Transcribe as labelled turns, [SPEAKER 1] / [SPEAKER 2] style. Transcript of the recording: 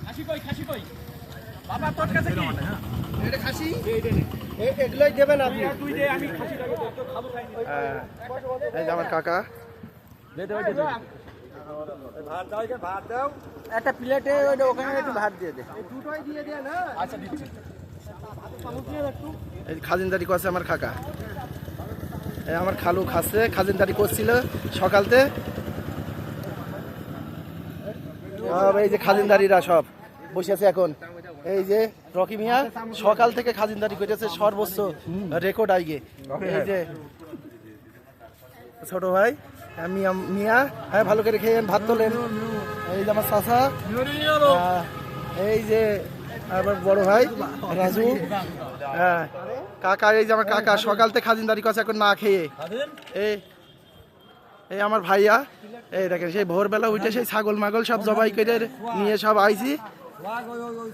[SPEAKER 1] খাসি কই খাসি কই বাবা তোর কাছে কি
[SPEAKER 2] এটা খাসি
[SPEAKER 3] এগুলোই দেবেন আপনি।
[SPEAKER 1] তুই দে আমি খাসিটাকে তো খাবো খাই নি
[SPEAKER 3] হ্যাঁ, এই যে আমার কাকা।
[SPEAKER 1] দে দে ভাত দাও কে ভাত দাও
[SPEAKER 2] একটা প্লেটে ওখানে একটু ভাত দিয়ে দে।
[SPEAKER 3] দুটোই দিয়ে দেন।
[SPEAKER 1] আচ্ছা দিচ্ছি
[SPEAKER 3] এই যে খাজিনদারি করছে আমার কাকা। এই আমার খালু খাচ্ছে, খাজিনদারি করছিল সকালতে। আর এই যে খাজিনদারিরা সব বসে আছে এখন। এই যে রকি মিয়া সকাল থেকে খাজিনদারি করেছে, সর্বোচ্চ রেকর্ড আইগে। এই যে ছোট ভাই মিয়া মিয়া, হ্যাঁ ভালো করে খেয়েন, ভাত তোলেন। এই যে আমার চাচা, এই যে আমার বড় ভাই রাজু, হ্যাঁ কাকা। এই যে আমার কাকা সকাল থেকে খাজিনদারি করছে এখন না খেয়ে। এই এই আমার ভাইয়া, এই দেখেন সেই ভোরবেলা উঠে সেই ছাগল মাগল সব জবাই করে নিয়ে সব আইছি।